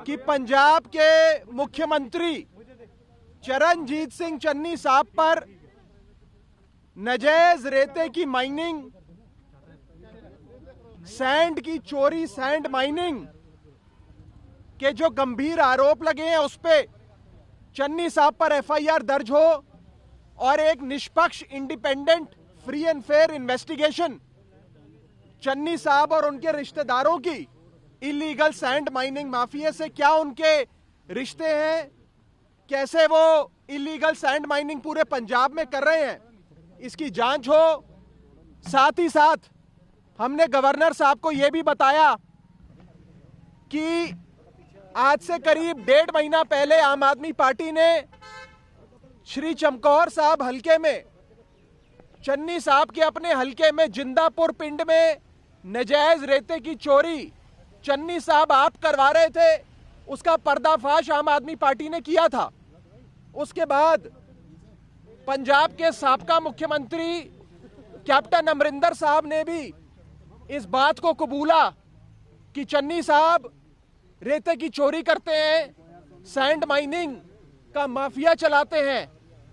कि पंजाब के मुख्यमंत्री चरणजीत सिंह चन्नी साहब पर नाजायज रेते की माइनिंग, सैंड की चोरी, सैंड माइनिंग के जो गंभीर आरोप लगे हैं उस पे चन्नी साहब पर एफआईआर दर्ज हो और एक निष्पक्ष, independent, free and fair investigation Channi साहब और उनके रिश्तेदारों की इलीगल सैंड माइनिंग माफिया से क्या उनके रिश्ते हैं, कैसे वो इलीगल सैंड माइनिंग पूरे पंजाब में कर रहे हैं, इसकी जांच हो। साथ ही साथ हमने गवर्नर साहब को यह भी बताया कि आज से करीब 1.5 महीना पहले आम आदमी पार्टी ने श्री चमकौर साहब हलके में, चन्नी साहब के अपने हलके में जिंदापुर पिंड में नाजायज रेते की चोरी चन्नी साहब आप करवा रहे थे, उसका पर्दाफाश आम आदमी पार्टी ने किया था। उसके बाद पंजाब के साबका मुख्यमंत्री कैप्टन अमरिंदर साहब ने भी इस बात को कबूला कि चन्नी साहब रेते की चोरी करते हैं, सैंड माइनिंग का माफिया चलाते हैं,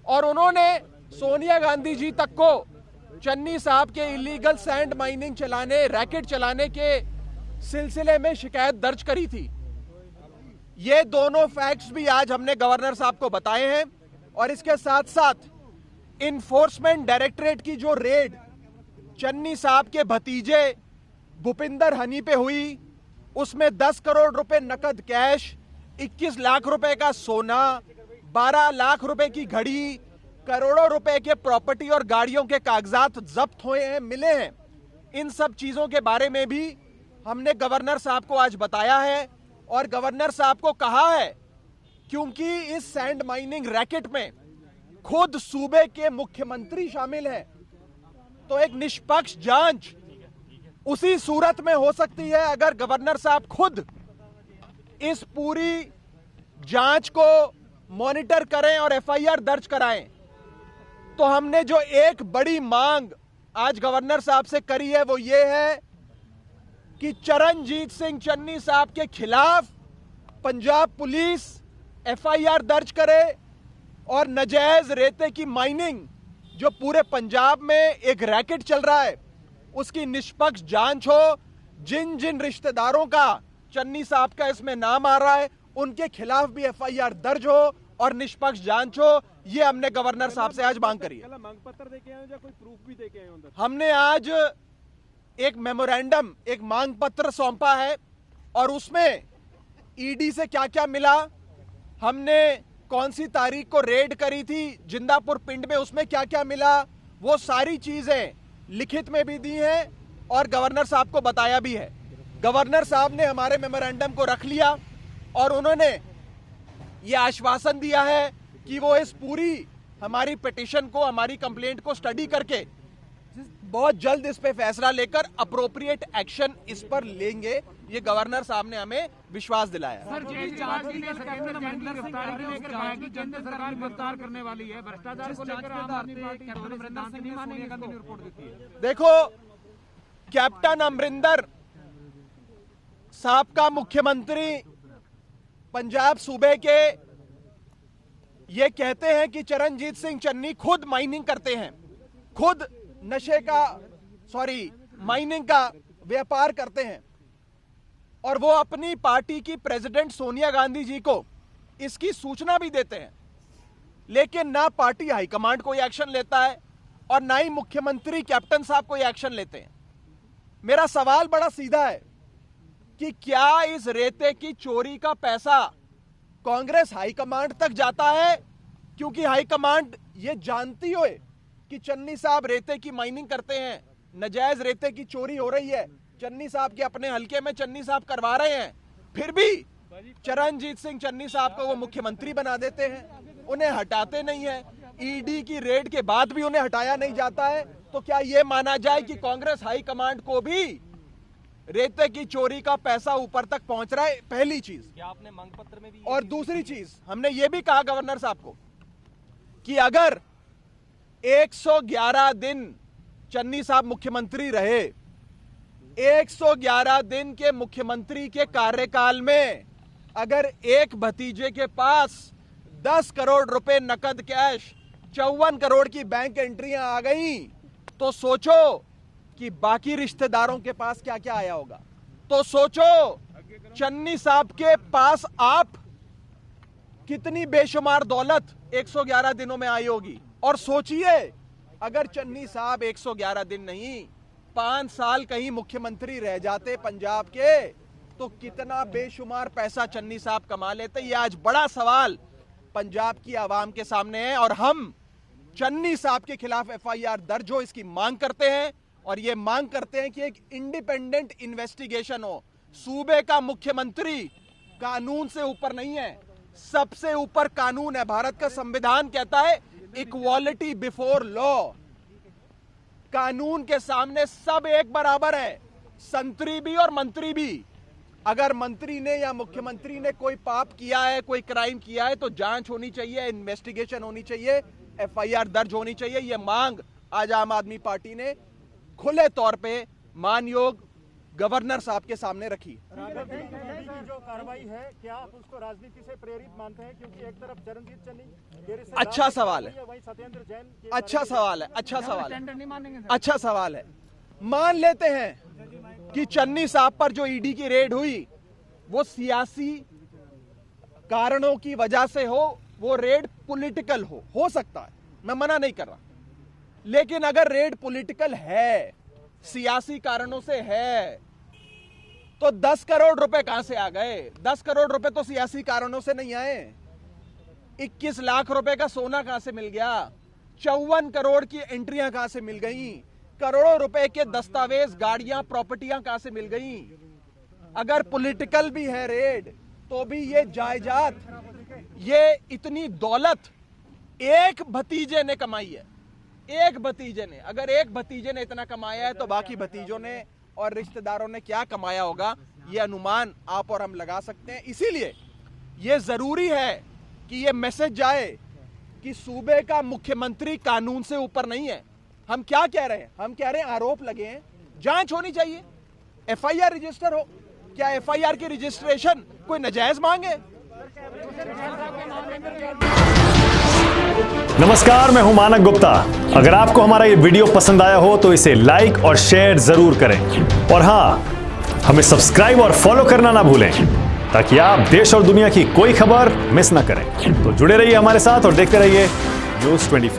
और उन्होंने सोनिया गांधी जी तक को चन्नी साहब के इलीगल सैंड माइनिंग चलाने, रैकेट चलाने के सिलसिले में शिकायत दर्ज करी थी। ये दोनों फैक्ट्स भी आज हमने गवर्नर साहब को बताए हैं। और इसके साथ साथ इन्फोर्समेंट डायरेक्टरेट की जो रेड चन्नी साहब के भतीजे भूपिंदर हनी पे हुई, उसमें 10 करोड़ रुपए नकद कैश, 21 लाख रुपए का सोना, 12 लाख रुपए की घड़ी, करोड़ों रुपए के प्रॉपर्टी और गाड़ियों के कागजात जब्त हुए हैं, मिले हैं। इन सब चीजों के बारे में भी हमने गवर्नर साहब को आज बताया है और गवर्नर साहब को कहा है, क्योंकि इस सैंड माइनिंग रैकेट में खुद सूबे के मुख्यमंत्री शामिल हैं, तो एक निष्पक्ष जांच उसी सूरत में हो सकती है अगर गवर्नर साहब खुद इस पूरी जांच को मॉनिटर करें और एफआईआर दर्ज कराएं। तो हमने जो एक बड़ी मांग आज गवर्नर साहब से करी है वो ये है कि चरणजीत सिंह चन्नी साहब के खिलाफ पंजाब पुलिस एफआईआर दर्ज करे और नाजायज रेते की माइनिंग जो पूरे पंजाब में एक रैकेट चल रहा है उसकी निष्पक्ष जांच हो। जिन जिन रिश्तेदारों का चन्नी साहब का इसमें नाम आ रहा है उनके खिलाफ भी एफआईआर दर्ज हो और निष्पक्ष जांच हो। ये हमने गवर्नर साहब से आज मांग करी है। मांग पत्र देके आए हो या कोई प्रूफ भी देके आए हो? हमने आज एक मेमोरेंडम, एक मांग पत्र सौंपा है और उसमें ईडी से क्या क्या मिला, हमने कौन सी तारीख को रेड करी थी जिंदापुर पिंड में, उसमें क्या क्या मिला, वो सारी चीजें लिखित में भी दी हैं और गवर्नर साहब को बताया भी है। गवर्नर साहब ने हमारे मेमोरेंडम को रख लिया और उन्होंने ये आश्वासन दिया है कि वो इस पूरी हमारी पिटीशन को, हमारी कंप्लेंट को स्टडी करके बहुत जल्द इस पे फैसला लेकर अप्रोप्रिएट एक्शन इस पर लेंगे। ये गवर्नर साहब ने हमें विश्वास दिलाया। सर, सरकार गिरफ्तार करने वाली है, भ्रष्टाचार को लेकर आम आदमी पार्टी रिपोर्ट देती है। देखो, कैप्टन अमरिंदर साहब का मुख्यमंत्री पंजाब सूबे के ये कहते हैं कि चरणजीत सिंह चन्नी खुद माइनिंग करते हैं, खुद माइनिंग का व्यापार करते हैं और वो अपनी पार्टी की प्रेसिडेंट सोनिया गांधी जी को इसकी सूचना भी देते हैं, लेकिन ना पार्टी हाईकमांड कोई एक्शन लेता है और ना ही मुख्यमंत्री कैप्टन साहब कोई एक्शन लेते हैं। मेरा सवाल बड़ा सीधा है कि क्या इस रेते की चोरी का पैसा कांग्रेस हाईकमांड तक जाता है, क्योंकि हाईकमांड ये जानती हो कि चन्नी साहब रेते की माइनिंग करते हैं, नाजायज रेते की चोरी हो रही है, चन्नी साहब के अपने हलके में चन्नी साहब करवा रहे हैं, फिर भी चरणजीत सिंह चन्नी साहब को वो मुख्यमंत्री बना देते हैं, उन्हें हटाते नहीं है। ईडी की रेड के बाद भी उन्हें हटाया नहीं जाता है। तो क्या ये माना जाए कि कांग्रेस हाईकमांड को भी रेते की चोरी का पैसा ऊपर तक पहुंच रहा है? पहली चीज। क्या आपने मांग पत्र में भी? और दूसरी चीज, हमने ये भी कहा गवर्नर साहब को कि अगर 111 दिन चन्नी साहब मुख्यमंत्री रहे, 111 दिन के मुख्यमंत्री के कार्यकाल में अगर एक भतीजे के पास 10 करोड़ रुपए नकद कैश, 54 करोड़ की बैंक एंट्रियां आ गई, तो सोचो कि बाकी रिश्तेदारों के पास क्या क्या आया होगा। तो सोचो चन्नी साहब के पास आप कितनी बेशुमार दौलत 111 दिनों में आई होगी। और सोचिए अगर चन्नी साहब 111 दिन नहीं 5 साल कहीं मुख्यमंत्री रह जाते पंजाब के, तो कितना बेशुमार पैसा चन्नी साहब कमा लेते। ये आज बड़ा सवाल पंजाब की आवाम के सामने है और हम चन्नी साहब के खिलाफ एफआईआर दर्ज हो, इसकी मांग करते हैं। और ये मांग करते हैं कि एक इंडिपेंडेंट इन्वेस्टिगेशन हो। सूबे का मुख्यमंत्री कानून से ऊपर नहीं है, सबसे ऊपर कानून है। भारत का संविधान कहता है इक्वालिटी बिफोर लॉ, कानून के सामने सब एक बराबर है, संतरी भी और मंत्री भी। अगर मंत्री ने या मुख्यमंत्री ने कोई पाप किया है, कोई क्राइम किया है, तो जांच होनी चाहिए, इन्वेस्टिगेशन होनी चाहिए, एफआईआर दर्ज होनी चाहिए। यह मांग आज आम आदमी पार्टी ने खुले तौर पे मानयोग गवर्नर साहब के सामने रखी। की जो कार्रवाई है, क्या आप उसको राजनीति से प्रेरित मानते हैं? क्योंकि एक तरफ चरणजीत चन्नी, अच्छा सवाल है, वहीं सत्येंद्र जैन, अच्छा सवाल है, अच्छा सवाल है, टेंडर नहीं मानेंगे सर। अच्छा सवाल है। मान लेते हैं कि चन्नी साहब पर जो ईडी की रेड हुई वो सियासी कारणों की वजह से हो, वो रेड पॉलिटिकल हो सकता है, मैं मना नहीं कर रहा। लेकिन अगर रेड पॉलिटिकल है, सियासी कारणों से है, तो 10 करोड़ रुपए कहां से आ गए? 10 करोड़ रुपए तो सियासी कारणों से नहीं आए। 21 लाख रुपए का सोना कहां से मिल गया? 54 करोड़ की एंट्रियां कहां से मिल गई? करोड़ों रुपए के दस्तावेज, गाड़ियां, प्रॉपर्टियां कहां से मिल गई? अगर पॉलिटिकल भी है रेड, तो भी ये जायदाद, ये इतनी दौलत एक भतीजे ने कमाई है। एक भतीजे ने, अगर एक भतीजे ने इतना कमाया है, तो बाकी भतीजों ने और रिश्तेदारों ने क्या कमाया होगा, यह अनुमान आप और हम लगा सकते हैं। इसीलिए यह जरूरी है कि यह मैसेज जाए कि सूबे का मुख्यमंत्री कानून से ऊपर नहीं है। हम क्या कह रहे हैं? हम कह रहे हैं आरोप लगे हैं, जांच होनी चाहिए, एफआईआर रजिस्टर हो। क्या एफआईआर की रजिस्ट्रेशन कोई नाजायज मांग है? नमस्कार, मैं हूं मानक गुप्ता। अगर आपको हमारा ये वीडियो पसंद आया हो तो इसे लाइक और शेयर जरूर करें। और हां, हमें सब्सक्राइब और फॉलो करना ना भूलें, ताकि आप देश और दुनिया की कोई खबर मिस ना करें। तो जुड़े रहिए हमारे साथ और देखते रहिए News 24।